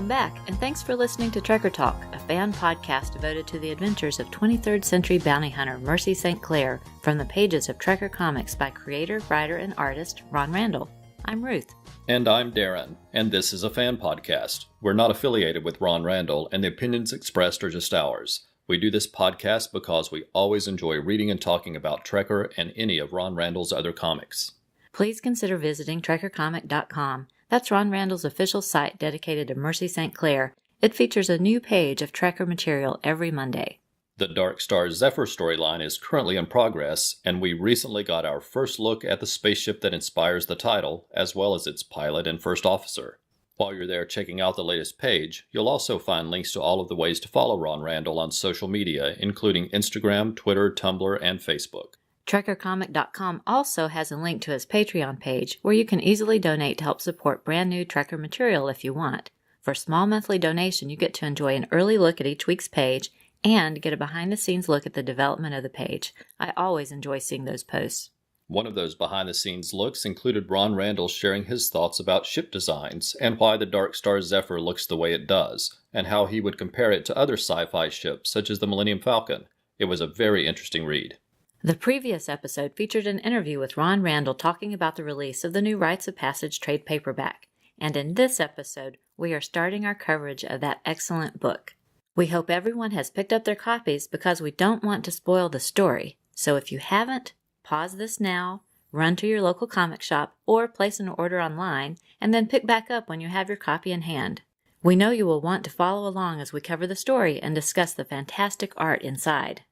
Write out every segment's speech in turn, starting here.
Welcome back, and thanks for listening to Trekker Talk, a fan podcast devoted to the adventures of 23rd century bounty hunter Mercy St. Clair from the pages of Trekker Comics by creator, writer, and artist Ron Randall. I'm Ruth. And I'm Darren, and this is a fan podcast. We're not affiliated with Ron Randall, and the opinions expressed are just ours. We do this podcast because we always enjoy reading and talking about Trekker and any of Ron Randall's other comics. Please consider visiting TrekkerComic.com. That's Ron Randall's official site dedicated to Mercy St. Clair. It features a new page of Trekker material every Monday. The Dark Star Zephyr storyline is currently in progress, and we recently got our first look at the spaceship that inspires the title, as well as its pilot and first officer. While you're there checking out the latest page, you'll also find links to all of the ways to follow Ron Randall on social media, including Instagram, Twitter, Tumblr, and Facebook. TrekkerComic.com also has a link to his Patreon page where you can easily donate to help support brand new Trekker material if you want. For a small monthly donation, you get to enjoy an early look at each week's page and get a behind-the-scenes look at the development of the page. I always enjoy seeing those posts. One of those behind-the-scenes looks included Ron Randall sharing his thoughts about ship designs and why the Dark Star Zephyr looks the way it does, and how he would compare it to other sci-fi ships such as the Millennium Falcon. It was a very interesting read. The previous episode featured an interview with Ron Randall talking about the release of the new Rites of Passage trade paperback. And in this episode, we are starting our coverage of that excellent book. We hope everyone has picked up their copies because we don't want to spoil the story. So if you haven't, pause this now, run to your local comic shop, or place an order online, and then pick back up when you have your copy in hand. We know you will want to follow along as we cover the story and discuss the fantastic art inside.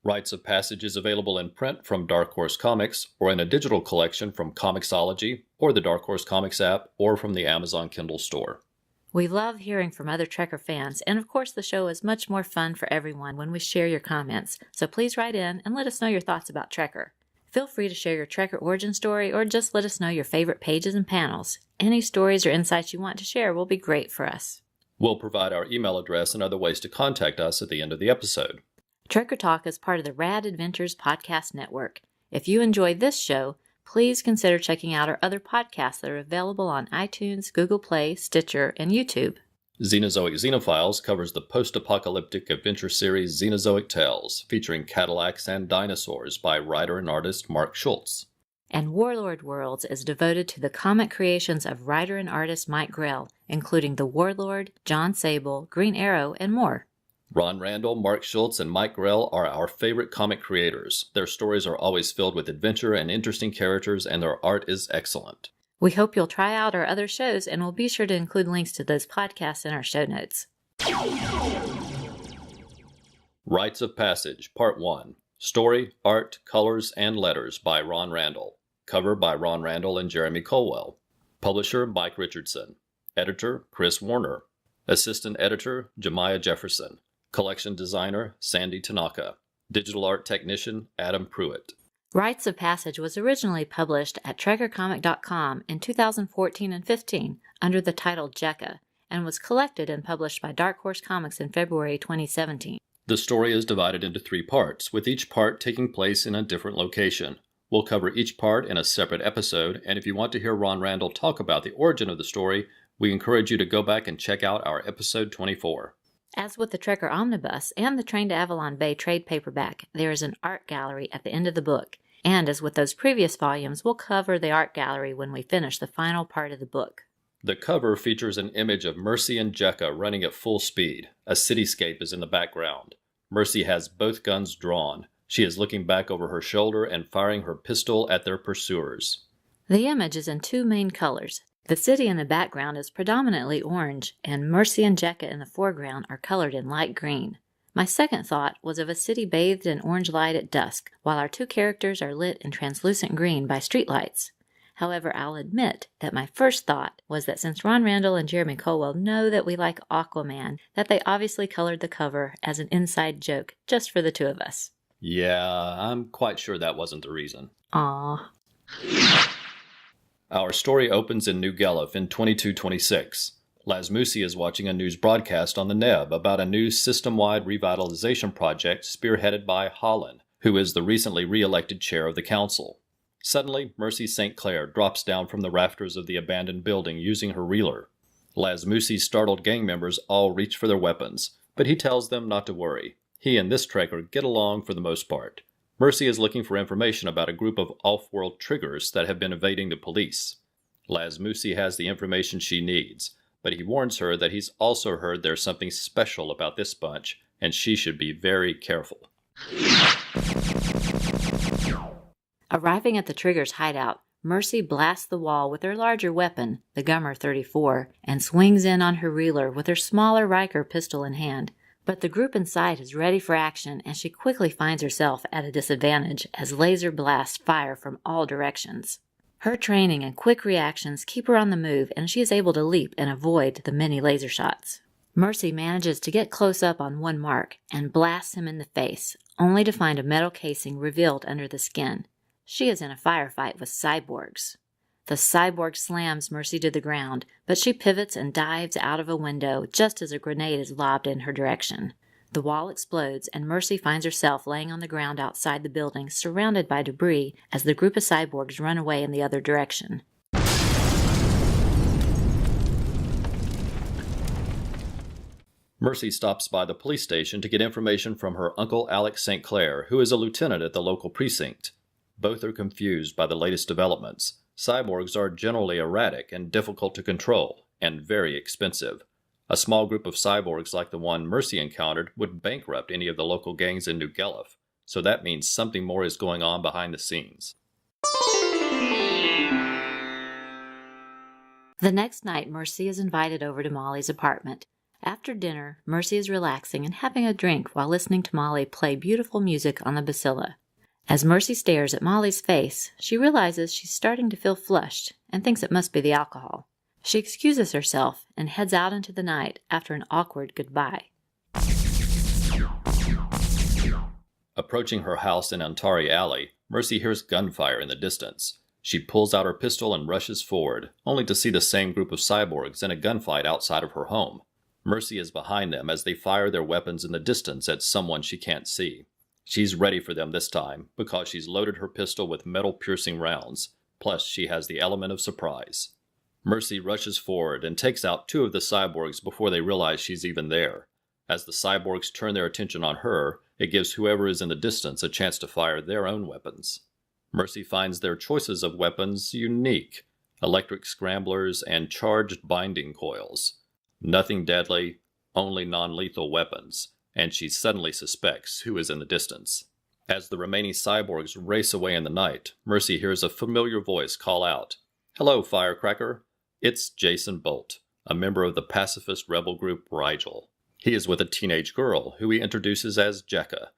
Rites of Passage is available in print from Dark Horse Comics, or in a digital collection from Comixology, or the Dark Horse Comics app, or from the Amazon Kindle store. We love hearing from other Trekker fans, and of course the show is much more fun for everyone when we share your comments, so please write in and let us know your thoughts about Trekker. Feel free to share your Trekker origin story, or just let us know your favorite pages and panels. Any stories or insights you want to share will be great for us. We'll provide our email address and other ways to contact us at the end of the episode. Trekker Talk is part of the Rad Adventures podcast network. If you enjoyed this show, please consider checking out our other podcasts that are available on iTunes, Google Play, Stitcher, and YouTube. Xenozoic Xenophiles covers the post-apocalyptic adventure series Xenozoic Tales, featuring Cadillacs and dinosaurs by writer and artist Mark Schultz. And Warlord Worlds is devoted to the comic creations of writer and artist Mike Grell, including The Warlord, John Sable, Green Arrow, and more. Ron Randall, Mark Schultz, and Mike Grell are our favorite comic creators. Their stories are always filled with adventure and interesting characters, and their art is excellent. We hope you'll try out our other shows, and we'll be sure to include links to those podcasts in our show notes. Rites of Passage, Part 1. Story, Art, Colors, and Letters by Ron Randall. Cover by Ron Randall and Jeremy Colwell. Publisher, Mike Richardson. Editor, Chris Warner. Assistant Editor, Jemiah Jefferson. Collection Designer, Sandy Tanaka. Digital Art Technician, Adam Pruitt. Rites of Passage was originally published at TrekkerComic.com in 2014 and 15 under the title Jekka, and was collected and published by Dark Horse Comics in February 2017. The story is divided into 3 parts, with each part taking place in a different location. We'll cover each part in a separate episode, and if you want to hear Ron Randall talk about the origin of the story, we encourage you to go back and check out our episode 24. As with the Trekker Omnibus and the Train to Avalon Bay trade paperback, there is an art gallery at the end of the book. And as with those previous volumes, we'll cover the art gallery when we finish the final part of the book. The cover features an image of Mercy and Jekka running at full speed. A cityscape is in the background. Mercy has both guns drawn. She is looking back over her shoulder and firing her pistol at their pursuers. The image is in 2 main colors. The city in the background is predominantly orange, and Mercy and Jekka in the foreground are colored in light green. My second thought was of a city bathed in orange light at dusk, while our 2 characters are lit in translucent green by streetlights. However, I'll admit that my first thought was that since Ron Randall and Jeremy Colwell know that we like Aquaman, that they obviously colored the cover as an inside joke just for the 2 of us. Yeah, I'm quite sure that wasn't the reason. Aww. Our story opens in New Gelliff in 2226. Lasmusi is watching a news broadcast on the Neb about a new system-wide revitalization project spearheaded by Holland, who is the recently re-elected chair of the council. Suddenly, Mercy St. Clair drops down from the rafters of the abandoned building using her reeler. Lasmussi's startled gang members all reach for their weapons, but he tells them not to worry. He and this tracker get along for the most part. Mercy is looking for information about a group of off-world triggers that have been evading the police. Lasmussi has the information she needs, but he warns her that he's also heard there's something special about this bunch, and she should be very careful. Arriving at the Trigger's hideout, Mercy blasts the wall with her larger weapon, the Geimaru-34, and swings in on her reeler with her smaller Riker pistol in hand. But the group inside is ready for action, and she quickly finds herself at a disadvantage as laser blasts fire from all directions. Her training and quick reactions keep her on the move, and she is able to leap and avoid the many laser shots. Mercy manages to get close up on one mark and blasts him in the face, only to find a metal casing revealed under the skin. She is in a firefight with cyborgs. The cyborg slams Mercy to the ground, but she pivots and dives out of a window just as a grenade is lobbed in her direction. The wall explodes, and Mercy finds herself laying on the ground outside the building, surrounded by debris as the group of cyborgs run away in the other direction. Mercy stops by the police station to get information from her uncle Alex St. Clair, who is a lieutenant at the local precinct. Both are confused by the latest developments. Cyborgs are generally erratic and difficult to control, and very expensive. A small group of cyborgs like the one Mercy encountered would bankrupt any of the local gangs in New Guelph, so that means something more is going on behind the scenes. The next night, Mercy is invited over to Molly's apartment. After dinner, Mercy is relaxing and having a drink while listening to Molly play beautiful music on the basilla. As Mercy stares at Molly's face, she realizes she's starting to feel flushed and thinks it must be the alcohol. She excuses herself and heads out into the night after an awkward goodbye. Approaching her house in Antari Alley, Mercy hears gunfire in the distance. She pulls out her pistol and rushes forward, only to see the same group of cyborgs in a gunfight outside of her home. Mercy is behind them as they fire their weapons in the distance at someone she can't see. She's ready for them this time, because she's loaded her pistol with metal-piercing rounds, plus she has the element of surprise. Mercy rushes forward and takes out two of the cyborgs before they realize she's even there. As the cyborgs turn their attention on her, it gives whoever is in the distance a chance to fire their own weapons. Mercy finds their choices of weapons unique: electric scramblers and charged binding coils. Nothing deadly, only non-lethal weapons, and she suddenly suspects who is in the distance. As the remaining cyborgs race away in the night, Mercy hears a familiar voice call out, "Hello, Firecracker." It's Jason Bolt, a member of the pacifist rebel group Rigel. He is with a teenage girl, who he introduces as Jekka.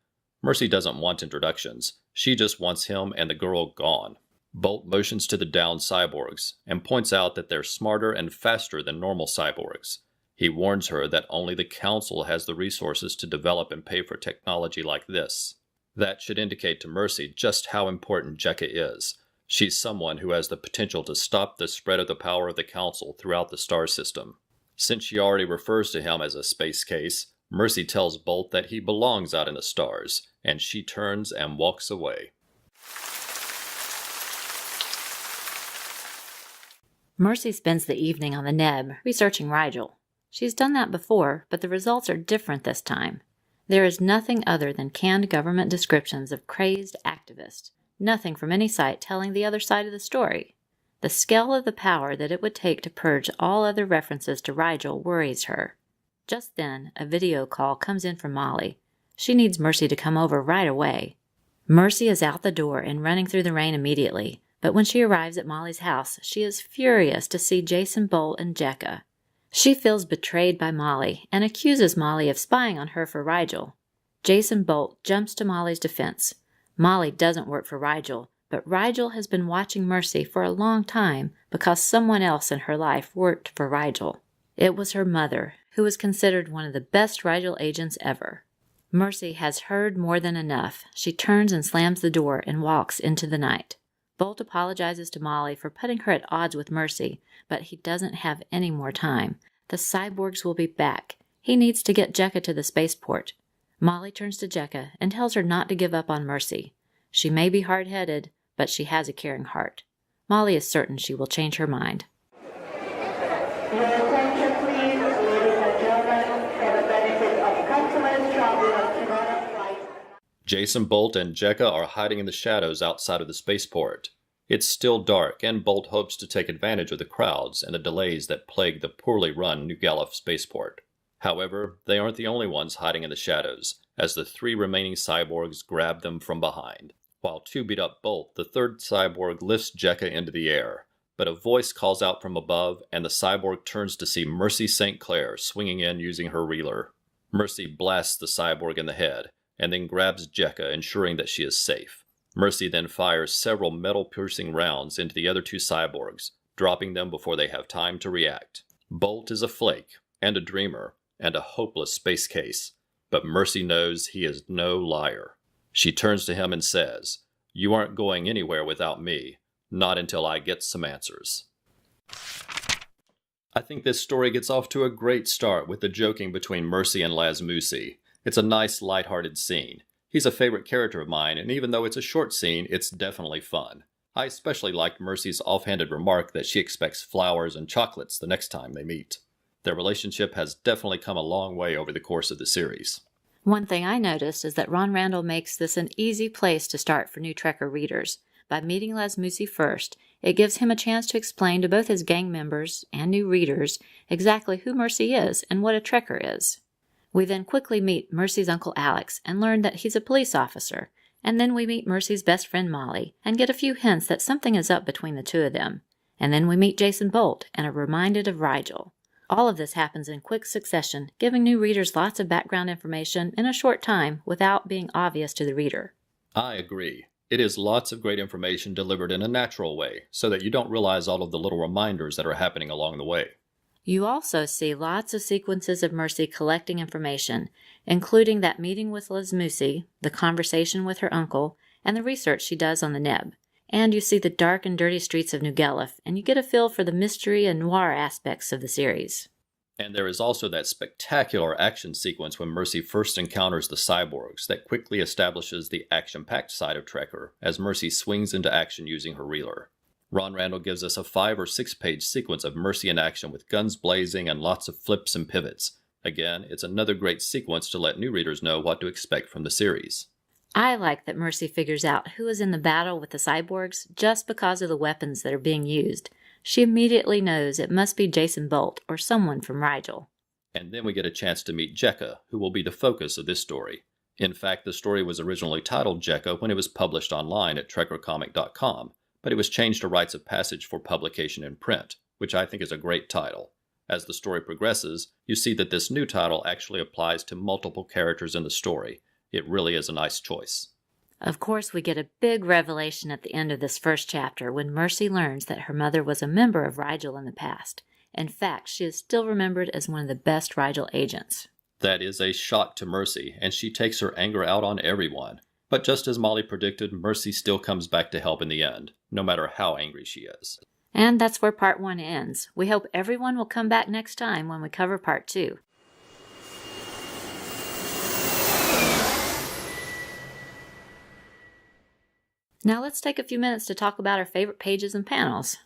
Mercy doesn't want introductions. She just wants him and the girl gone. Bolt motions to the downed cyborgs, and points out that they're smarter and faster than normal cyborgs. He warns her that only the Council has the resources to develop and pay for technology like this. That should indicate to Mercy just how important Jekka is. She's someone who has the potential to stop the spread of the power of the Council throughout the star system. Since she already refers to him as a space case, Mercy tells Bolt that he belongs out in the stars, and she turns and walks away. Mercy spends the evening on the Neb, researching Rigel. She's done that before, but the results are different this time. There is nothing other than canned government descriptions of crazed activists, nothing from any site telling the other side of the story. The scale of the power that it would take to purge all other references to Rigel worries her. Just then, a video call comes in from Molly. She needs Mercy to come over right away. Mercy is out the door and running through the rain immediately, but when she arrives at Molly's house, she is furious to see Jason Bolt and Jekka. She feels betrayed by Molly and accuses Molly of spying on her for Rigel. Jason Bolt jumps to Molly's defense. Molly doesn't work for Rigel, but Rigel has been watching Mercy for a long time because someone else in her life worked for Rigel. It was her mother, who was considered one of the best Rigel agents ever. Mercy has heard more than enough. She turns and slams the door and walks into the night. Bolt apologizes to Molly for putting her at odds with Mercy, but he doesn't have any more time. The cyborgs will be back. He needs to get Jekka to the spaceport. Molly turns to Jekka and tells her not to give up on Mercy. She may be hard-headed, but she has a caring heart. Molly is certain she will change her mind. Attention Jason, Bolt, and Jekka are hiding in the shadows outside of the spaceport. It's still dark, and Bolt hopes to take advantage of the crowds and the delays that plague the poorly run New Gallif spaceport. However, they aren't the only ones hiding in the shadows, as the 3 remaining cyborgs grab them from behind. While 2 beat up Bolt, the 3rd cyborg lifts Jekka into the air, but a voice calls out from above, and the cyborg turns to see Mercy St. Clair swinging in using her reeler. Mercy blasts the cyborg in the head, and then grabs Jekka, ensuring that she is safe. Mercy then fires several metal-piercing rounds into the other 2 cyborgs, dropping them before they have time to react. Bolt is a flake, and a dreamer, and a hopeless space case, but Mercy knows he is no liar. She turns to him and says, "You aren't going anywhere without me, not until I get some answers." I think this story gets off to a great start with the joking between Mercy and Lasmusi. It's a nice, lighthearted scene. He's a favorite character of mine, and even though it's a short scene, it's definitely fun. I especially liked Mercy's offhanded remark that she expects flowers and chocolates the next time they meet. Their relationship has definitely come a long way over the course of the series. One thing I noticed is that Ron Randall makes this an easy place to start for new Trekker readers. By meeting Lasmusi first, it gives him a chance to explain to both his gang members and new readers exactly who Mercy is and what a Trekker is. We then quickly meet Mercy's Uncle Alex and learn that he's a police officer, and then we meet Mercy's best friend Molly and get a few hints that something is up between the 2 of them. And then we meet Jason Bolt and are reminded of Rigel. All of this happens in quick succession, giving new readers lots of background information in a short time without being obvious to the reader. I agree. It is lots of great information delivered in a natural way, so that you don't realize all of the little reminders that are happening along the way. You also see lots of sequences of Mercy collecting information, including that meeting with Lasmusi, the conversation with her uncle, and the research she does on the Neb. And you see the dark and dirty streets of New Gallif, and you get a feel for the mystery and noir aspects of the series. And there is also that spectacular action sequence when Mercy first encounters the cyborgs that quickly establishes the action-packed side of Trekker as Mercy swings into action using her reeler. Ron Randall gives us a 5 or 6 page sequence of Mercy in action with guns blazing and lots of flips and pivots. Again, it's another great sequence to let new readers know what to expect from the series. I like that Mercy figures out who is in the battle with the cyborgs just because of the weapons that are being used. She immediately knows it must be Jason Bolt or someone from Rigel. And then we get a chance to meet Jekka, who will be the focus of this story. In fact, the story was originally titled Jekka when it was published online at trekkercomic.com, but it was changed to Rites of Passage for publication in print, which I think is a great title. As the story progresses, you see that this new title actually applies to multiple characters in the story. It really is a nice choice. Of course, we get a big revelation at the end of this first chapter when Mercy learns that her mother was a member of Rigel in the past. In fact, she is still remembered as one of the best Rigel agents. That is a shock to Mercy, and she takes her anger out on everyone. But just as Molly predicted, Mercy still comes back to help in the end, no matter how angry she is. And that's where Part 1 ends. We hope everyone will come back next time when we cover Part 2. Now let's take a few minutes to talk about our favorite pages and panels.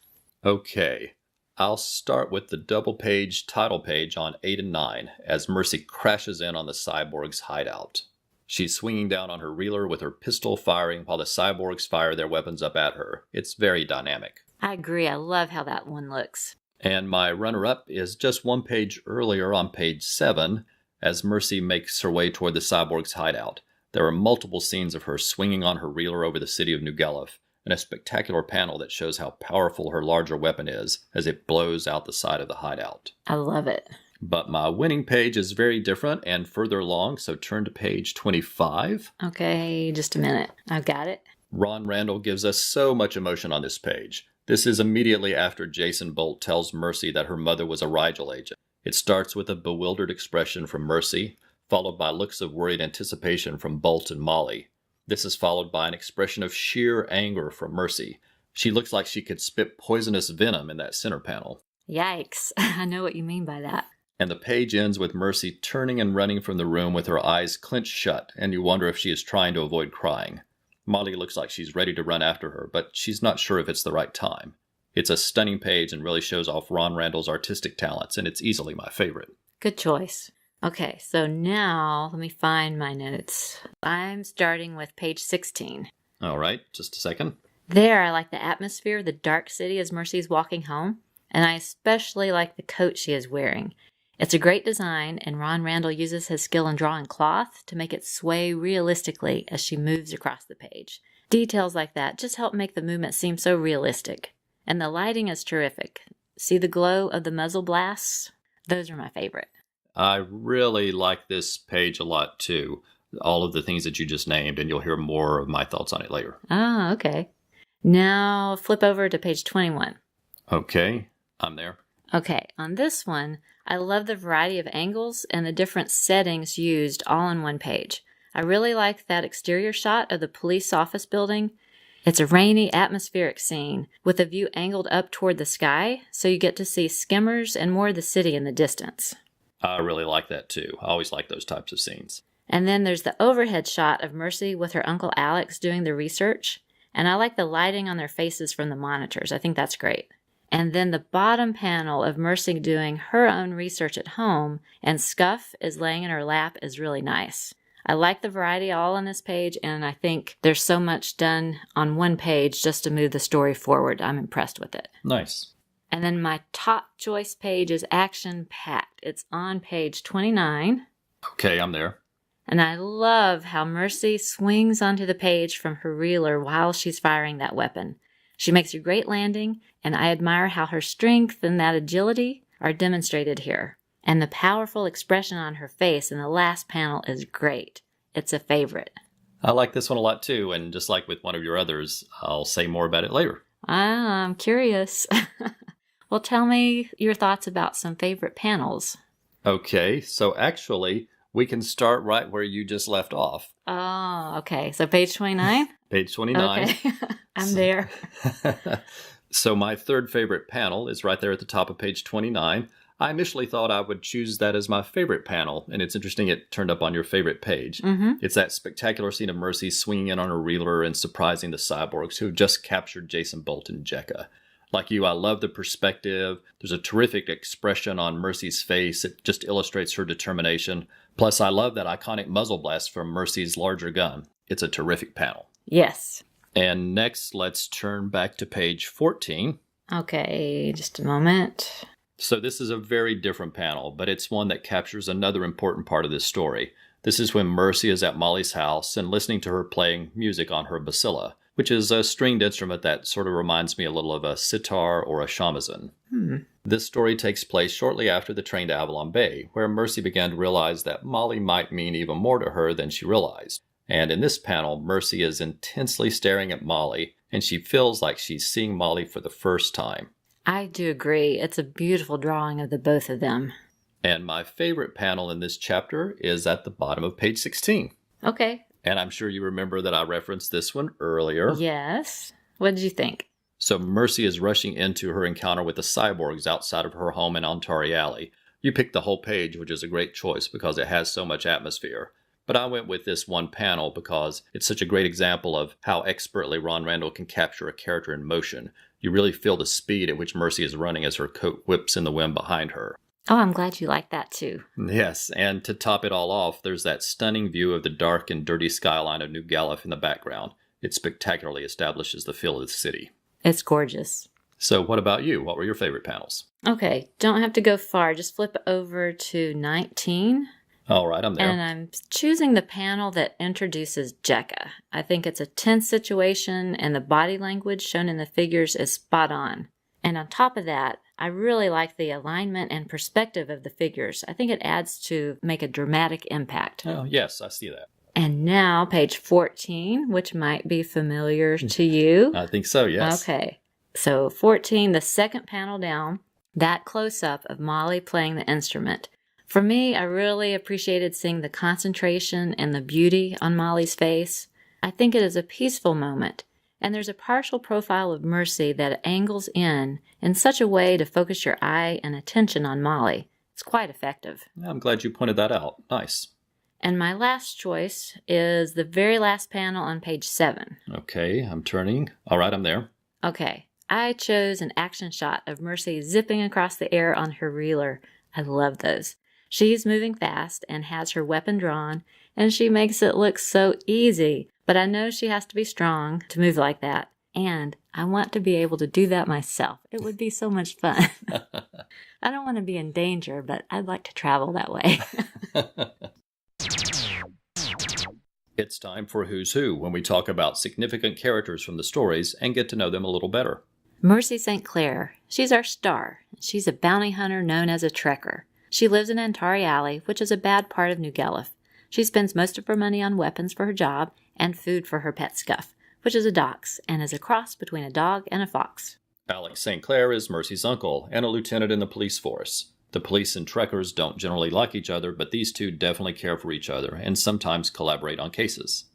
Okay, I'll start with the double-page title page on 8 and 9 as Mercy crashes in on the cyborg's hideout. She's swinging down on her reeler with her pistol firing while the cyborgs fire their weapons up at her. It's very dynamic. I agree. I love how that one looks. And my runner-up is just one page earlier on page 7 as Mercy makes her way toward the cyborg's hideout. There are multiple scenes of her swinging on her reeler over the city of New Gallif, and a spectacular panel that shows how powerful her larger weapon is as it blows out the side of the hideout. I love it. But my winning page is very different and further along, so turn to page 25. Okay, just a minute. I've got it. Ron Randall gives us so much emotion on this page. This is immediately after Jason Bolt tells Mercy that her mother was a Rigel agent. It starts with a bewildered expression from Mercy, followed by looks of worried anticipation from Bolt and Molly. This is followed by an expression of sheer anger from Mercy. She looks like she could spit poisonous venom in that center panel. Yikes. I know what you mean by that. And the page ends with Mercy turning and running from the room with her eyes clenched shut, and you wonder if she is trying to avoid crying. Molly looks like she's ready to run after her, but she's not sure if it's the right time. It's a stunning page and really shows off Ron Randall's artistic talents, and it's easily my favorite. Good choice. Okay, so now let me find my notes. I'm starting with page 16. All right, just a second. There, I like the atmosphere of the dark city as Mercy's walking home, and I especially like the coat she is wearing. It's a great design, and Ron Randall uses his skill in drawing cloth to make it sway realistically as she moves across the page. Details like that just help make the movement seem so realistic. And the lighting is terrific. See the glow of the muzzle blasts? Those are my favorite. I really like this page a lot too. All of the things that you just named, and you'll hear more of my thoughts on it later. Ah, okay. Now flip over to page 21. Okay, I'm there. Okay, on this one, I love the variety of angles and the different settings used all on one page. I really like that exterior shot of the police office building. It's a rainy, atmospheric scene with a view angled up toward the sky, so you get to see skimmers and more of the city in the distance. I really like that too. I always like those types of scenes. And then there's the overhead shot of Mercy with her Uncle Alex doing the research. And I like the lighting on their faces from the monitors. I think that's great. And then the bottom panel of Mercy doing her own research at home and Scuff is laying in her lap is really nice. I like the variety all on this page, and I think there's so much done on one page just to move the story forward. I'm impressed with it. Nice. And then my top choice page is action-packed. It's on page 29. Okay, I'm there. And I love how Mercy swings onto the page from her reeler while she's firing that weapon. She makes a great landing, and I admire how her strength and that agility are demonstrated here. And the powerful expression on her face in the last panel is great. It's a favorite. I like this one a lot too, and just like with one of your others, I'll say more about it later. I'm curious. Well, tell me your thoughts about some favorite panels. Okay, so actually, we can start right where you just left off. Oh, okay. So page 29? Page 29. Okay. I'm there. So my third favorite panel is right there at the top of page 29. I initially thought I would choose that as my favorite panel, and it's interesting it turned up on your favorite page. Mm-hmm. It's that spectacular scene of Mercy swinging in on her reeler and surprising the cyborgs who have just captured Jason Bolt and Jekka. Like you, I love the perspective. There's a terrific expression on Mercy's face. It just illustrates her determination. Plus, I love that iconic muzzle blast from Mercy's larger gun. It's a terrific panel. Yes. And next, let's turn back to page 14. Okay, just a moment. So this is a very different panel, but it's one that captures another important part of this story. This is when Mercy is at Molly's house and listening to her playing music on her basilla, which is a stringed instrument that sort of reminds me a little of a sitar or a shamisen. This story takes place shortly after the train to Avalon Bay, where Mercy began to realize that Molly might mean even more to her than she realized. And in this panel, Mercy is intensely staring at Molly, and she feels like she's seeing Molly for the first time. I do agree. It's a beautiful drawing of the both of them. And my favorite panel in this chapter is at the bottom of page 16. Okay. And I'm sure you remember that I referenced this one earlier. Yes. What did you think? So Mercy is rushing into her encounter with the cyborgs outside of her home in Ontari Alley. You picked the whole page, which is a great choice because it has so much atmosphere. But I went with this one panel because it's such a great example of how expertly Ron Randall can capture a character in motion. You really feel the speed at which Mercy is running as her coat whips in the wind behind her. Oh, I'm glad you like that too. Yes, and to top it all off, there's that stunning view of the dark and dirty skyline of New Gallup in the background. It spectacularly establishes the feel of the city. It's gorgeous. So what about you? What were your favorite panels? Okay, don't have to go far. Just flip over to 19. All right, I'm there. And I'm choosing the panel that introduces Jekka. I think it's a tense situation, and the body language shown in the figures is spot on. And on top of that, I really like the alignment and perspective of the figures. I think it adds to make a dramatic impact. Oh, yes, I see that. And now, page 14, which might be familiar to you. I think so, yes. Okay. So 14, the second panel down, that close-up of Molly playing the instrument. For me, I really appreciated seeing the concentration and the beauty on Molly's face. I think it is a peaceful moment, and there's a partial profile of Mercy that angles in such a way to focus your eye and attention on Molly. It's quite effective. I'm glad you pointed that out. Nice. And my last choice is the very last panel on page 7. Okay, I'm turning. All right, I'm there. Okay, I chose an action shot of Mercy zipping across the air on her reeler. I love those. She's moving fast and has her weapon drawn, and she makes it look so easy. But I know she has to be strong to move like that, and I want to be able to do that myself. It would be so much fun. I don't want to be in danger, but I'd like to travel that way. It's time for Who's Who, when we talk about significant characters from the stories and get to know them a little better. Mercy St. Clair. She's our star. She's a bounty hunter known as a trekker. She lives in Antari Alley, which is a bad part of New Guelph. She spends most of her money on weapons for her job and food for her pet Scuff, which is a dachs and is a cross between a dog and a fox. Alex St. Clair is Mercy's uncle and a lieutenant in the police force. The police and trekkers don't generally like each other, but these two definitely care for each other and sometimes collaborate on cases.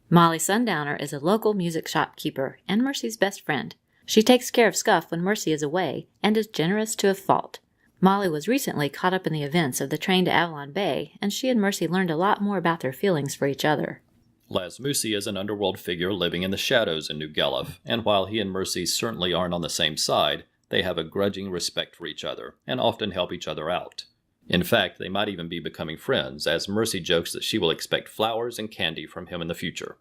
Molly Sundowner is a local music shop keeper and Mercy's best friend. She takes care of Scuff when Mercy is away and is generous to a fault. Molly was recently caught up in the events of the train to Avalon Bay, and she and Mercy learned a lot more about their feelings for each other. Lasmusi is an underworld figure living in the shadows in New Guelph, and while he and Mercy certainly aren't on the same side, they have a grudging respect for each other and often help each other out. In fact, they might even be becoming friends, as Mercy jokes that she will expect flowers and candy from him in the future.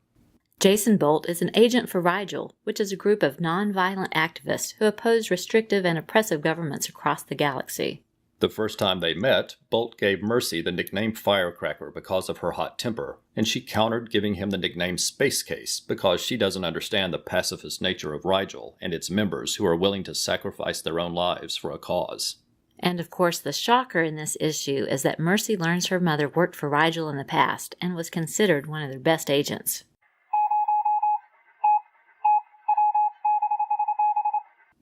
Jason Bolt is an agent for Rigel, which is a group of non-violent activists who oppose restrictive and oppressive governments across the galaxy. The first time they met, Bolt gave Mercy the nickname Firecracker because of her hot temper, and she countered giving him the nickname Space Case because she doesn't understand the pacifist nature of Rigel and its members who are willing to sacrifice their own lives for a cause. And of course, the shocker in this issue is that Mercy learns her mother worked for Rigel in the past and was considered one of their best agents.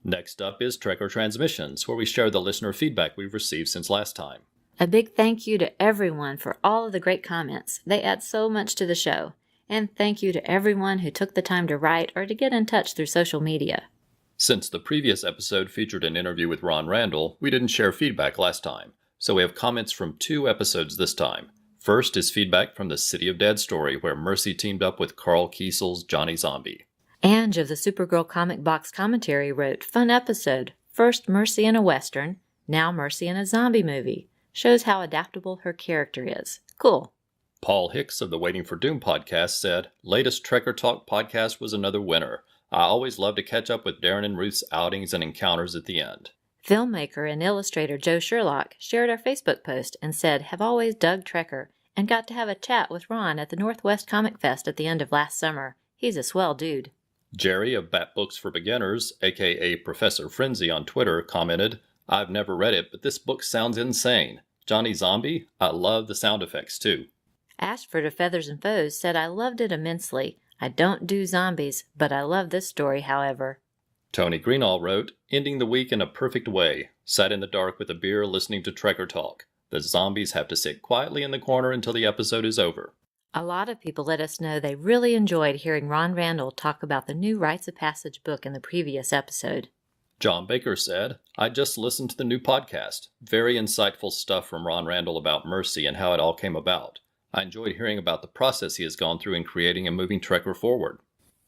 Next up is Trekker Transmissions, where we share the listener feedback we've received since last time. A big thank you to everyone for all of the great comments. They add so much to the show. And thank you to everyone who took the time to write or to get in touch through social media. Since the previous episode featured an interview with Ron Randall, we didn't share feedback last time, so we have comments from 2 episodes this time. First is feedback from the City of Dead story, where Mercy teamed up with Carl Kiesel's Johnny Zombie. Ange of the Supergirl Comic Box Commentary wrote, "Fun episode. First Mercy in a Western, now Mercy in a zombie movie. Shows how adaptable her character is. Cool." Paul Hicks of the Waiting for Doom podcast said, "Latest Trekker Talk podcast was another winner. I always love to catch up with Darren and Ruth's outings and encounters at the end." Filmmaker and illustrator Joe Sherlock shared our Facebook post and said, "Have always dug Trekker and got to have a chat with Ron at the Northwest Comic Fest at the end of last summer. He's a swell dude." Jerry of Bat Books for Beginners, aka Professor Frenzy on Twitter, commented, "I've never read it, but this book sounds insane. Johnny Zombie? I love the sound effects too." Ashford of Feathers and Foes said, "I loved it immensely. I don't do zombies, but I love this story, however." Tony Greenall wrote, "Ending the week in a perfect way. Sat in the dark with a beer listening to Trekker Talk. The zombies have to sit quietly in the corner until the episode is over." A lot of people let us know they really enjoyed hearing Ron Randall talk about the new Rites of Passage book in the previous episode. John Baker said, "I just listened to the new podcast. Very insightful stuff from Ron Randall about Mercy and how it all came about. I enjoyed hearing about the process he has gone through in creating and moving Trekker forward."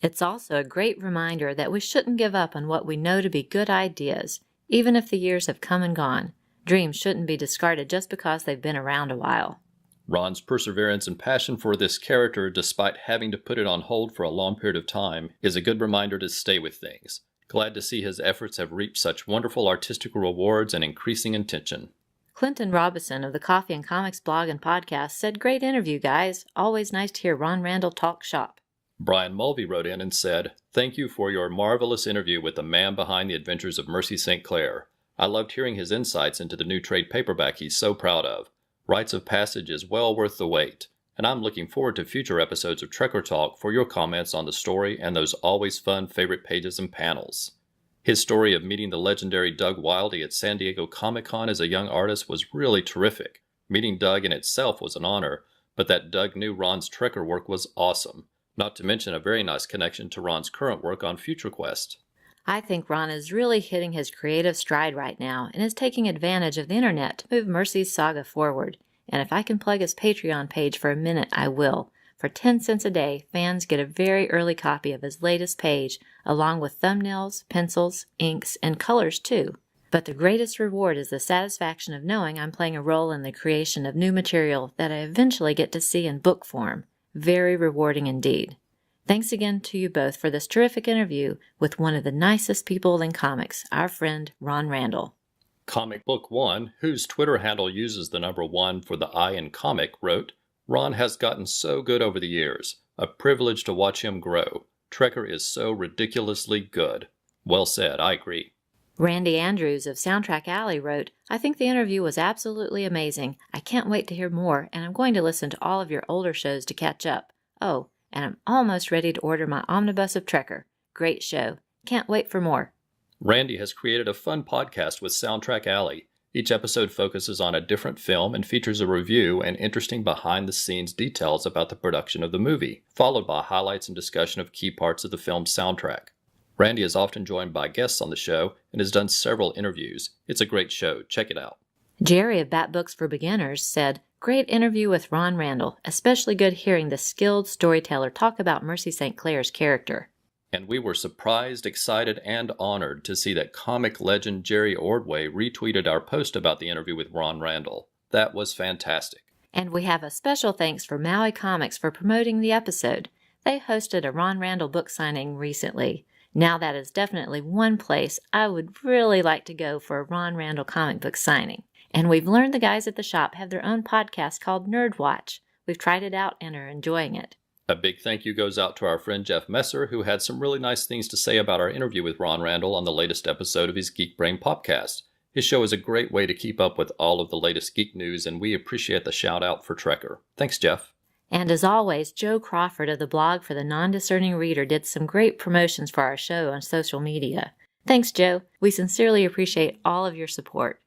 It's also a great reminder that we shouldn't give up on what we know to be good ideas, even if the years have come and gone. Dreams shouldn't be discarded just because they've been around a while. Ron's perseverance and passion for this character, despite having to put it on hold for a long period of time, is a good reminder to stay with things. Glad to see his efforts have reaped such wonderful artistic rewards and increasing intention. Clinton Robinson of the Coffee and Comics blog and podcast said, "Great interview, guys. Always nice to hear Ron Randall talk shop." Brian Mulvey wrote in and said, "Thank you for your marvelous interview with the man behind the adventures of Mercy St. Clair. I loved hearing his insights into the new trade paperback he's so proud of. Rites of Passage is well worth the wait, and I'm looking forward to future episodes of Trekker Talk for your comments on the story and those always fun favorite pages and panels." His story of meeting the legendary Doug Wildey at San Diego Comic-Con as a young artist was really terrific. Meeting Doug in itself was an honor, but that Doug knew Ron's Trekker work was awesome, not to mention a very nice connection to Ron's current work on Future Quest. I think Ron is really hitting his creative stride right now and is taking advantage of the internet to move Mercy's saga forward. And if I can plug his Patreon page for a minute, I will. For 10 cents a day, fans get a very early copy of his latest page, along with thumbnails, pencils, inks, and colors too. But the greatest reward is the satisfaction of knowing I'm playing a role in the creation of new material that I eventually get to see in book form. Very rewarding indeed. Thanks again to you both for this terrific interview with one of the nicest people in comics, our friend Ron Randall. Comic Book One, whose Twitter handle uses the number 1 for the I in comic, wrote, "Ron has gotten so good over the years. A privilege to watch him grow. Trekker is so ridiculously good." Well said, I agree. Randy Andrews of Soundtrack Alley wrote, "I think the interview was absolutely amazing. I can't wait to hear more, and I'm going to listen to all of your older shows to catch up. Oh, and I'm almost ready to order my omnibus of Trekker. Great show. Can't wait for more." Randy has created a fun podcast with Soundtrack Alley. Each episode focuses on a different film and features a review and interesting behind-the-scenes details about the production of the movie, followed by highlights and discussion of key parts of the film's soundtrack. Randy is often joined by guests on the show and has done several interviews. It's a great show. Check it out. Jerry of Bat Books for Beginners said, "Great interview with Ron Randall. Especially good hearing the skilled storyteller talk about Mercy St. Clair's character." And we were surprised, excited, and honored to see that comic legend Jerry Ordway retweeted our post about the interview with Ron Randall. That was fantastic. And we have a special thanks for Maui Comics for promoting the episode. They hosted a Ron Randall book signing recently. Now that is definitely one place I would really like to go for a Ron Randall comic book signing. And we've learned the guys at the shop have their own podcast called Nerd Watch. We've tried it out and are enjoying it. A big thank you goes out to our friend Jeff Messer, who had some really nice things to say about our interview with Ron Randall on the latest episode of his Geek Brain Popcast. His show is a great way to keep up with all of the latest geek news, and we appreciate the shout out for Trekker. Thanks, Jeff. And as always, Joe Crawford of the blog for the Non-Discerning Reader did some great promotions for our show on social media. Thanks, Joe. We sincerely appreciate all of your support.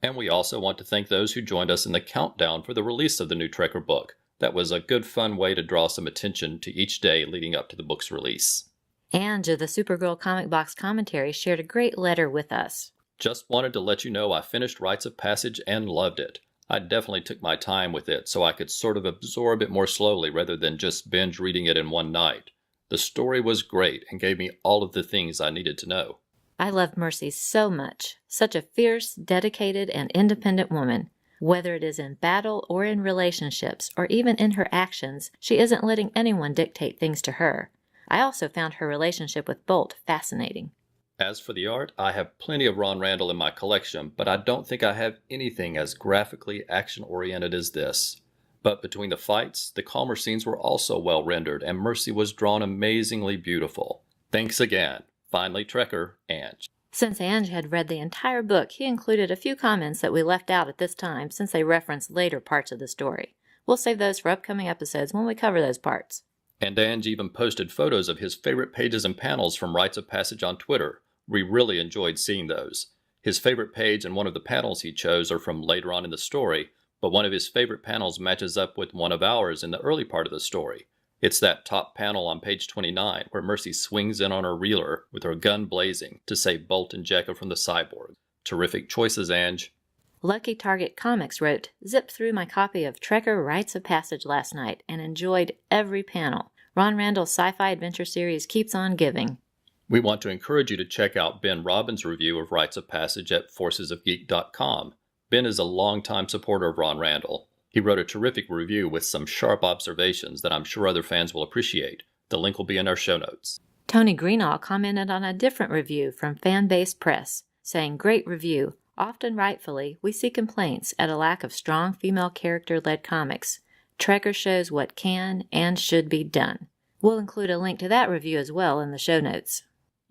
And we also want to thank those who joined us in the countdown for the release of the new Trekker book. That was a good, fun way to draw some attention to each day leading up to the book's release. Ange of the Supergirl Comic Box Commentary shared a great letter with us. "Just wanted to let you know I finished Rites of Passage and loved it. I definitely took my time with it so I could sort of absorb it more slowly rather than just binge reading it in one night. The story was great and gave me all of the things I needed to know." I love Mercy so much. Such a fierce, dedicated, and independent woman. Whether it is in battle or in relationships, or even in her actions, she isn't letting anyone dictate things to her. I also found her relationship with Bolt fascinating. As for the art, I have plenty of Ron Randall in my collection, but I don't think I have anything as graphically action-oriented as this. But between the fights, the calmer scenes were also well rendered, and Mercy was drawn amazingly beautiful. Thanks again. Finally, Trekker, Ange. Since Ange had read the entire book, he included a few comments that we left out at this time since they reference later parts of the story. We'll save those for upcoming episodes when we cover those parts. And Ange even posted photos of his favorite pages and panels from Rites of Passage on Twitter. We really enjoyed seeing those. His favorite page and one of the panels he chose are from later on in the story, but one of his favorite panels matches up with one of ours in the early part of the story. It's that top panel on page 29 where Mercy swings in on her reeler with her gun blazing to save Bolt and Jekka from the cyborg. Terrific choices, Ange. Lucky Target Comics wrote, "Zipped through my copy of Trekker Rites of Passage last night and enjoyed every panel. Ron Randall's sci-fi adventure series keeps on giving." We want to encourage you to check out Ben Robbins' review of Rites of Passage at forcesofgeek.com. Ben is a longtime supporter of Ron Randall. He wrote a terrific review with some sharp observations that I'm sure other fans will appreciate. The link will be in our show notes. Tony Greenall commented on a different review from Fanbase Press, saying, "Great review. Often rightfully, we see complaints at a lack of strong female character-led comics. Trekker shows what can and should be done." We'll include a link to that review as well in the show notes.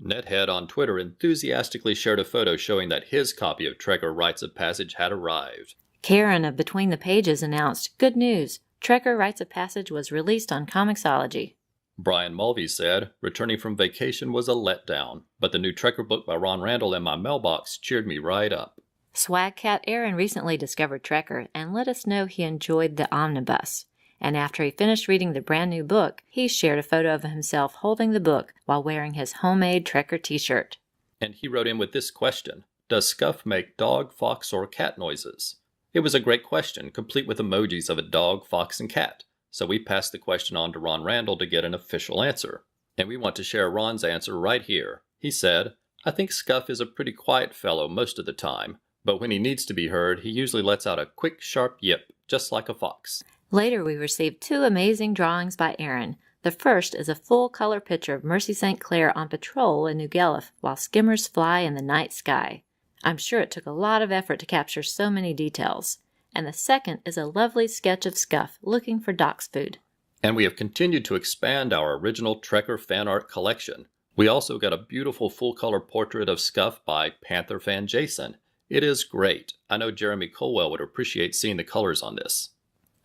Nethead on Twitter enthusiastically shared a photo showing that his copy of Trekker Rites of Passage had arrived. Karen of Between the Pages announced, "Good news. Trekker Rites of Passage was released on Comixology." Brian Mulvey said, "Returning from vacation was a letdown, but the new Trekker book by Ron Randall in my mailbox cheered me right up." Swag Cat Aaron recently discovered Trekker and let us know he enjoyed the omnibus. And after he finished reading the brand new book, he shared a photo of himself holding the book while wearing his homemade Trekker t-shirt. And he wrote in with this question: "Does Scuff make dog, fox, or cat noises?" It was a great question, complete with emojis of a dog, fox, and cat. So we passed the question on to Ron Randall to get an official answer. And we want to share Ron's answer right here. He said, I think Scuff is a pretty quiet fellow most of the time, but when he needs to be heard, he usually lets out a quick, sharp yip, just like a fox. Later, we received 2 amazing drawings by Aaron. The first is a full-color picture of Mercy St. Clair on patrol in New Guelph while skimmers fly in the night sky. I'm sure it took a lot of effort to capture so many details. And the second is a lovely sketch of Scuff looking for Doc's food. And we have continued to expand our original Trekker fan art collection. We also got a beautiful full-color portrait of Scuff by Panther fan Jason. It is great. I know Jeremy Colwell would appreciate seeing the colors on this.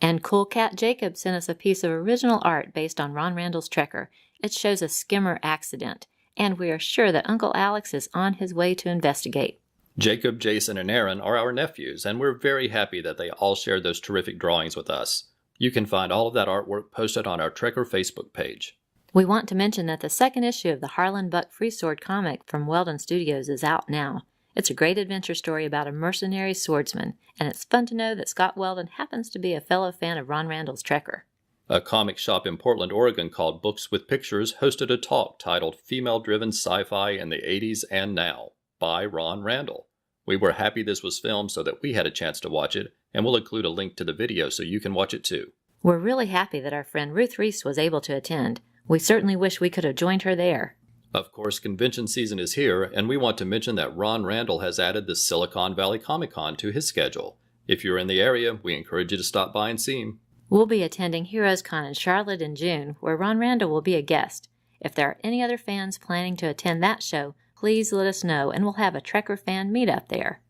And Cool Cat Jacob sent us a piece of original art based on Ron Randall's Trekker. It shows a skimmer accident, and we are sure that Uncle Alex is on his way to investigate. Jacob, Jason, and Aaron are our nephews, and we're very happy that they all shared those terrific drawings with us. You can find all of that artwork posted on our Trekker Facebook page. We want to mention that the second issue of the Harlan Buck Free Sword comic from Weldon Studios is out now. It's a great adventure story about a mercenary swordsman, and it's fun to know that Scott Weldon happens to be a fellow fan of Ron Randall's Trekker. A comic shop in Portland, Oregon called Books with Pictures hosted a talk titled Female-Driven Sci-Fi in the 80s and Now by Ron Randall. We were happy this was filmed so that we had a chance to watch it, and we'll include a link to the video so you can watch it too. We're really happy that our friend Ruth Reese was able to attend. We certainly wish we could have joined her there. Of course, convention season is here, and we want to mention that Ron Randall has added the Silicon Valley Comic Con to his schedule. If you're in the area, we encourage you to stop by and see him. We'll be attending Heroes Con in Charlotte in June, where Ron Randall will be a guest. If there are any other fans planning to attend that show, please let us know, and we'll have a Trekker fan meetup there.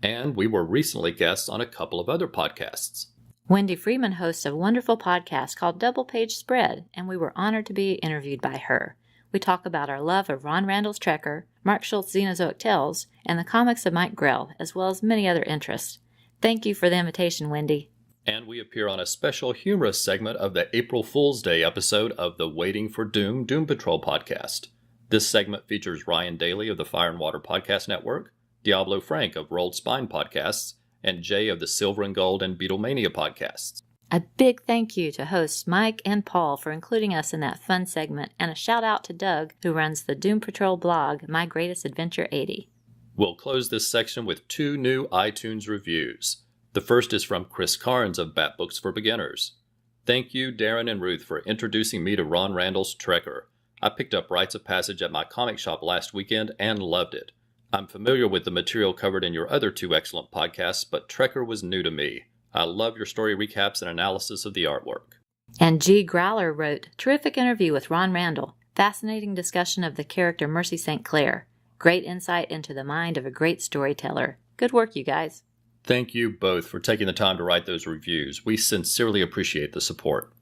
And we were recently guests on a couple of other podcasts. Wendy Freeman hosts a wonderful podcast called Double Page Spread, and we were honored to be interviewed by her. We talk about our love of Ron Randall's Trekker, Mark Schultz's Xenozoic Tales, and the comics of Mike Grell, as well as many other interests. Thank you for the invitation, Wendy. And we appear on a special humorous segment of the April Fool's Day episode of the Waiting for Doom Patrol podcast. This segment features Ryan Daly of the Fire and Water Podcast Network, Diablo Frank of Rolled Spine Podcasts, and Jay of the Silver and Gold and Beatlemania podcasts. A big thank you to hosts Mike and Paul for including us in that fun segment, and a shout out to Doug, who runs the Doom Patrol blog, My Greatest Adventure 80. We'll close this section with 2 new iTunes reviews. The first is from Chris Carnes of Bat Books for Beginners. Thank you, Darren and Ruth, for introducing me to Ron Randall's Trekker. I picked up Rites of Passage at my comic shop last weekend and loved it. I'm familiar with the material covered in your other 2 excellent podcasts, but Trekker was new to me. I love your story recaps and analysis of the artwork. And G. Growler wrote, terrific interview with Ron Randall. Fascinating discussion of the character Mercy St. Clair. Great insight into the mind of a great storyteller. Good work, you guys. Thank you both for taking the time to write those reviews. We sincerely appreciate the support.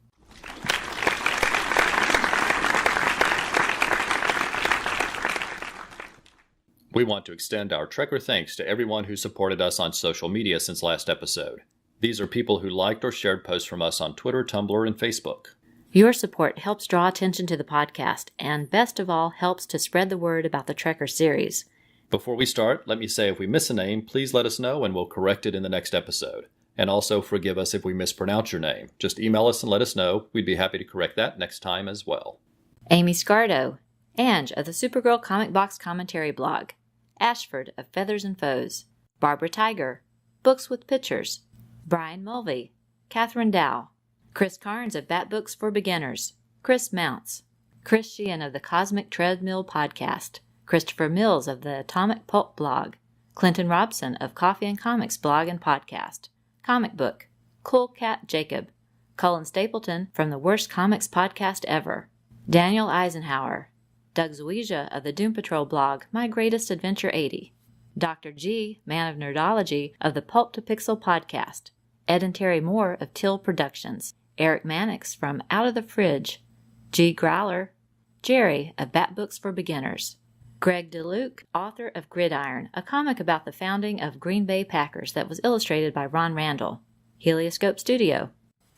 We want to extend our Trekker thanks to everyone who supported us on social media since last episode. These are people who liked or shared posts from us on Twitter, Tumblr, and Facebook. Your support helps draw attention to the podcast, and best of all, helps to spread the word about the Trekker series. Before we start, let me say if we miss a name, please let us know and we'll correct it in the next episode. And also forgive us if we mispronounce your name. Just email us and let us know. We'd be happy to correct that next time as well. Amy Scardo, Ange of the Supergirl Comic Box Commentary blog, Ashford of Feathers and Foes, Barbara Tiger, Books with Pictures, Brian Mulvey, Catherine Dow, Chris Carnes of Bat Books for Beginners, Chris Mounts, Chris Sheehan of the Cosmic Treadmill Podcast, Christopher Mills of the Atomic Pulp blog, Clinton Robson of Coffee and Comics blog and podcast, Comic Book, Cool Cat Jacob, Cullen Stapleton from the Worst Comics Podcast Ever, Daniel Eisenhower, Doug Zwieja of the Doom Patrol blog My Greatest Adventure 80, Dr. G, Man of Nerdology of the Pulp to Pixel podcast, Ed and Terry Moore of Till Productions, Eric Mannix from Out of the Fridge, G. Growler, Jerry of Bat Books for Beginners, Greg DeLuke, author of Gridiron, a comic about the founding of Green Bay Packers that was illustrated by Ron Randall, Helioscope Studio,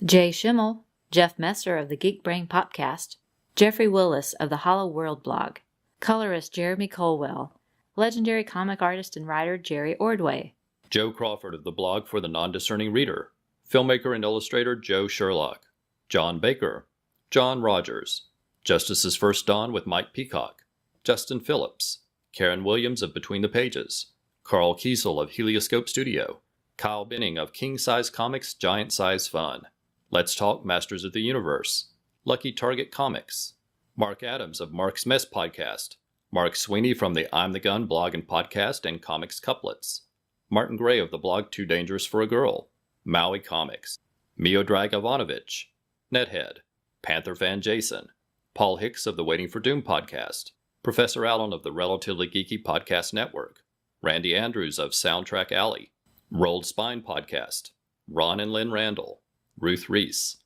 Jay Schimmel, Jeff Messer of the Geek Brain Popcast, Jeffrey Willis of the Hollow World blog, colorist Jeremy Colwell, legendary comic artist and writer Jerry Ordway, Joe Crawford of the blog for the Non-Discerning Reader, filmmaker and illustrator Joe Sherlock, John Baker, John Rogers, Justice's First Dawn with Mike Peacock, Justin Phillips, Karen Williams of Between the Pages, Carl Kiesel of Helioscope Studio, Kyle Benning of King Size Comics Giant Size Fun, Let's Talk Masters of the Universe, Lucky Target Comics, Mark Adams of Mark's Mess Podcast, Mark Sweeney from the I'm the Gun blog and podcast and Comics Couplets, Martin Gray of the blog Too Dangerous for a Girl, Maui Comics, Miodrag Ivanovich, Nethead, Panther Fan Jason, Paul Hicks of the Waiting for Doom podcast, Professor Allen of the Relatively Geeky Podcast Network, Randy Andrews of Soundtrack Alley, Rolled Spine Podcast, Ron and Lynn Randall, Ruth Reese,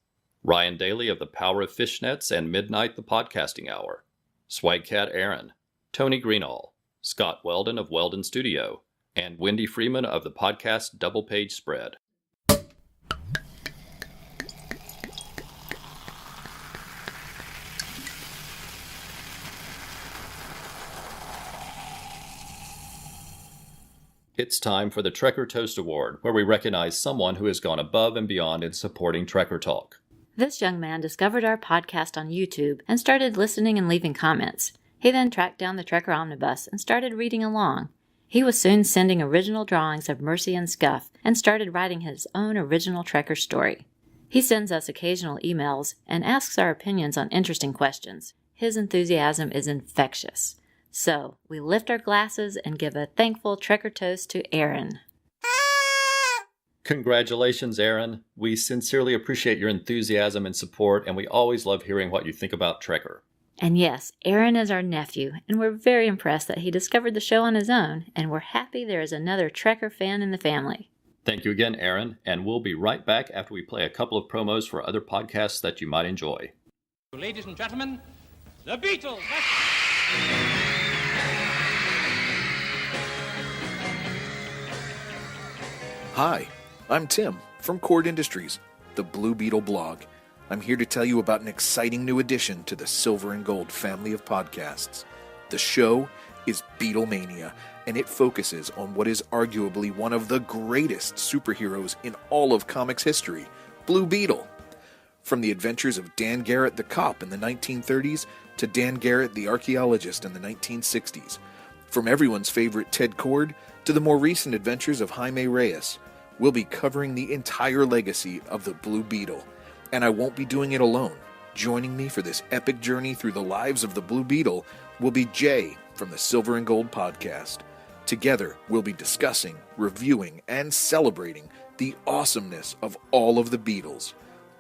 Ryan Daly of the Power of Fishnets and Midnight the Podcasting Hour, Swagcat Aaron, Tony Greenall, Scott Weldon of Weldon Studio, and Wendy Freeman of the podcast Double Page Spread. It's time for the Trekker Toast Award, where we recognize someone who has gone above and beyond in supporting Trekker Talk. This young man discovered our podcast on YouTube and started listening and leaving comments. He then tracked down the Trekker Omnibus and started reading along. He was soon sending original drawings of Mercy and Scuff and started writing his own original Trekker story. He sends us occasional emails and asks our opinions on interesting questions. His enthusiasm is infectious. So, we lift our glasses and give a thankful Trekker toast to Aaron. Congratulations, Aaron. We sincerely appreciate your enthusiasm and support, and we always love hearing what you think about Trekker. And yes, Aaron is our nephew, and we're very impressed that he discovered the show on his own, and we're happy there is another Trekker fan in the family. Thank you again, Aaron, and we'll be right back after we play a couple of promos for other podcasts that you might enjoy. Ladies and gentlemen, the Beatles! Hi, I'm Tim from Cord Industries, the Blue Beetle blog. I'm here to tell you about an exciting new addition to the Silver and Gold family of podcasts. The show is Beatlemania, and it focuses on what is arguably one of the greatest superheroes in all of comics history, Blue Beetle. From the adventures of Dan Garrett the cop in the 1930s to Dan Garrett the archaeologist in the 1960s. From everyone's favorite Ted Kord to the more recent adventures of Jaime Reyes, we'll be covering the entire legacy of the Blue Beetle. And I won't be doing it alone. Joining me for this epic journey through the lives of the Blue Beetle will be Jay from the Silver and Gold podcast. Together, we'll be discussing, reviewing, and celebrating the awesomeness of all of the Beatles.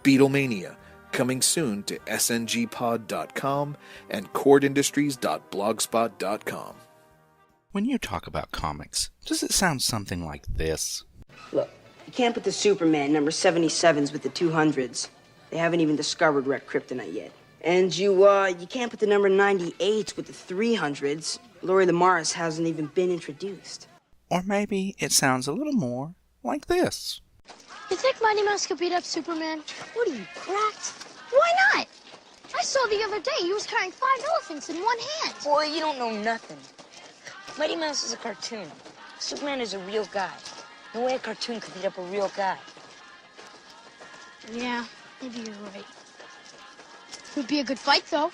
Beatlemania, coming soon to sngpod.com and cordindustries.blogspot.com. When you talk about comics, does it sound something like this? Look, you can't put the Superman number 77s with the 200s. They haven't even discovered red kryptonite yet. And you can't put the number 98s with the 300s. Laurie Lamaris hasn't even been introduced. Or maybe it sounds a little more like this. You think Mighty Mouse could beat up Superman? What are you, cracked? Why not? I saw the other day he was carrying 5 elephants in one hand. Boy, you don't know nothing. Mighty Mouse is a cartoon. Superman is a real guy. No way a cartoon could beat up a real guy. Yeah, maybe you're right. Would be a good fight, though.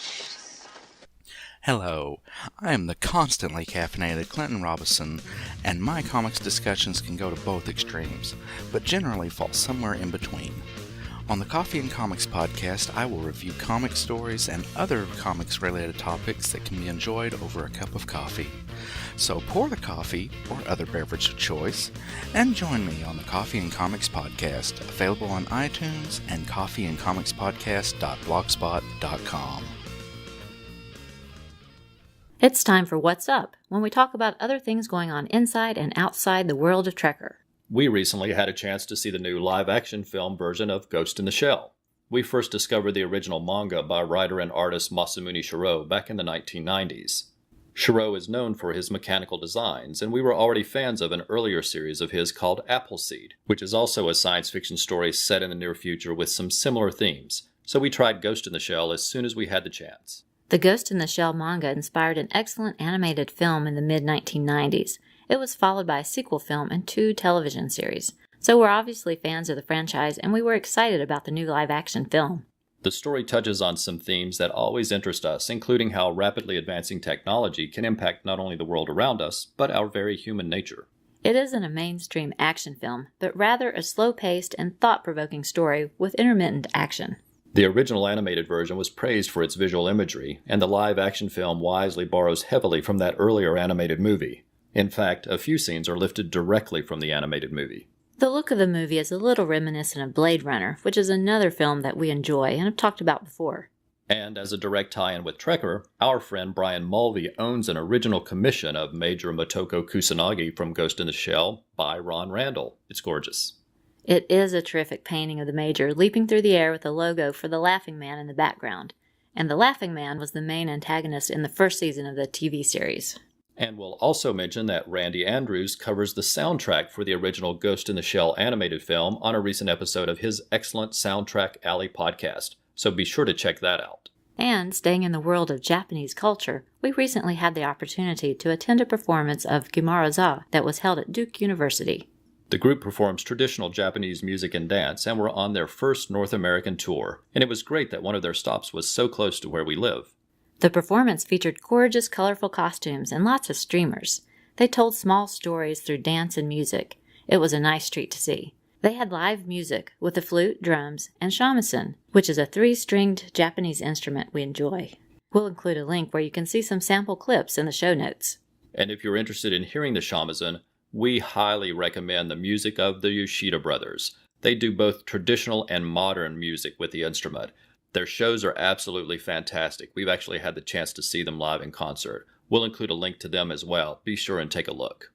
Hello, I am the constantly caffeinated Clinton Robinson, and my comics discussions can go to both extremes, but generally fall somewhere in between. On the Coffee and Comics podcast, I will review comic stories and other comics-related topics that can be enjoyed over a cup of coffee. So pour the coffee, or other beverage of choice, and join me on the Coffee and Comics podcast, available on iTunes and coffeeandcomicspodcast.blogspot.com. It's time for What's Up, when we talk about other things going on inside and outside the world of Trekker. We recently had a chance to see the new live-action film version of Ghost in the Shell. We first discovered the original manga by writer and artist Masamune Shirow back in the 1990s. Shirow is known for his mechanical designs, and we were already fans of an earlier series of his called Appleseed, which is also a science fiction story set in the near future with some similar themes, so we tried Ghost in the Shell as soon as we had the chance. The Ghost in the Shell manga inspired an excellent animated film in the mid-1990s. It was followed by a sequel film and 2 television series. So we're obviously fans of the franchise, and we were excited about the new live-action film. The story touches on some themes that always interest us, including how rapidly advancing technology can impact not only the world around us, but our very human nature. It isn't a mainstream action film, but rather a slow-paced and thought-provoking story with intermittent action. The original animated version was praised for its visual imagery, and the live-action film wisely borrows heavily from that earlier animated movie. In fact, a few scenes are lifted directly from the animated movie. The look of the movie is a little reminiscent of Blade Runner, which is another film that we enjoy and have talked about before. And as a direct tie-in with Trekker, our friend Brian Mulvey owns an original commission of Major Motoko Kusanagi from Ghost in the Shell by Ron Randall. It's gorgeous. It is a terrific painting of the Major leaping through the air with the logo for the Laughing Man in the background. And the Laughing Man was the main antagonist in the first season of the TV series. And we'll also mention that Randy Andrews covers the soundtrack for the original Ghost in the Shell animated film on a recent episode of his excellent Soundtrack Alley podcast, so be sure to check that out. And staying in the world of Japanese culture, we recently had the opportunity to attend a performance of Geimaru-za that was held at Duke University. The group performs traditional Japanese music and dance and were on their first North American tour, and it was great that one of their stops was so close to where we live. The performance featured gorgeous, colorful costumes and lots of streamers. They told small stories through dance and music. It was a nice treat to see. They had live music with the flute, drums, and shamisen, which is a 3-stringed Japanese instrument we enjoy. We'll include a link where you can see some sample clips in the show notes. And if you're interested in hearing the shamisen, we highly recommend the music of the Yoshida brothers. They do both traditional and modern music with the instrument. Their shows are absolutely fantastic. We've actually had the chance to see them live in concert. We'll include a link to them as well. Be sure and take a look.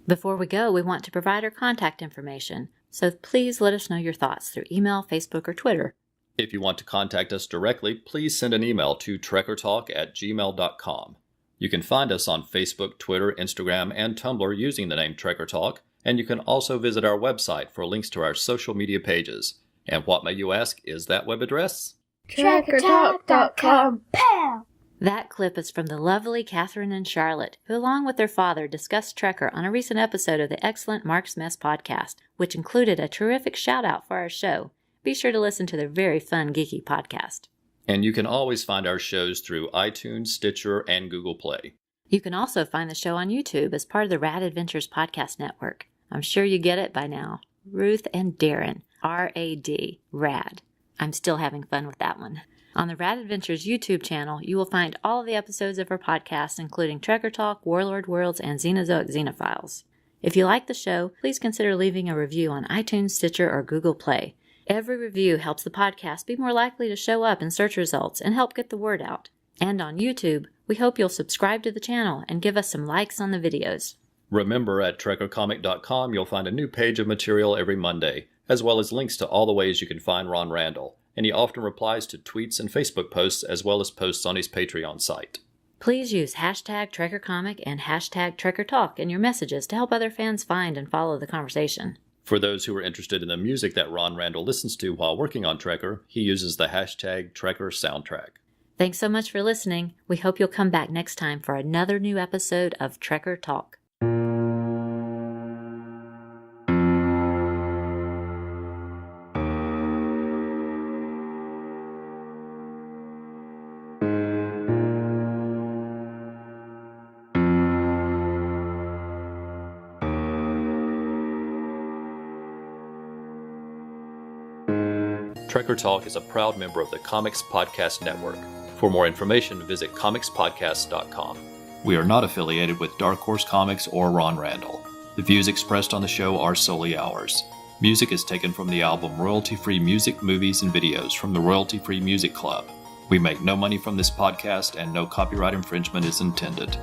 Before we go, we want to provide our contact information, so please let us know your thoughts through email, Facebook, or Twitter. If you want to contact us directly, please send an email to trekkertalk@gmail.com. You can find us on Facebook, Twitter, Instagram, and Tumblr using the name Trekker Talk, and you can also visit our website for links to our social media pages. And what, may you ask, is that web address? Trekkertalk.com. Pow! That clip is from the lovely Catherine and Charlotte, who along with their father discussed Trekker on a recent episode of the excellent Mark's Mess podcast, which included a terrific shout-out for our show. Be sure to listen to their very fun, geeky podcast. And you can always find our shows through iTunes, Stitcher, and Google Play. You can also find the show on YouTube as part of the Rad Adventures Podcast Network. I'm sure you get it by now. Ruth and Darren, R-A-D, Rad. I'm still having fun with that one. On the Rad Adventures YouTube channel, you will find all of the episodes of our podcast, including Trekker Talk, Warlord Worlds, and Xenozoic Xenophiles. If you like the show, please consider leaving a review on iTunes, Stitcher, or Google Play. Every review helps the podcast be more likely to show up in search results and help get the word out. And on YouTube, we hope you'll subscribe to the channel and give us some likes on the videos. Remember, at trekkercomic.com you'll find a new page of material every Monday, as well as links to all the ways you can find Ron Randall, and he often replies to tweets and Facebook posts as well as posts on his Patreon site. Please use hashtag TrekkerComic and hashtag TrekkerTalk in your messages to help other fans find and follow the conversation. For those who are interested in the music that Ron Randall listens to while working on Trekker, he uses the hashtag TrekkerSoundtrack. Thanks so much for listening. We hope you'll come back next time for another new episode of Trekker Talk. Trekker Talk is a proud member of the Comics Podcast Network. For more information, visit comicspodcast.com. We are not affiliated with Dark Horse Comics or Ron Randall. The views expressed on the show are solely ours. Music is taken from the album Royalty-Free Music, Movies, and Videos from the Royalty-Free Music Club. We make no money from this podcast and no copyright infringement is intended.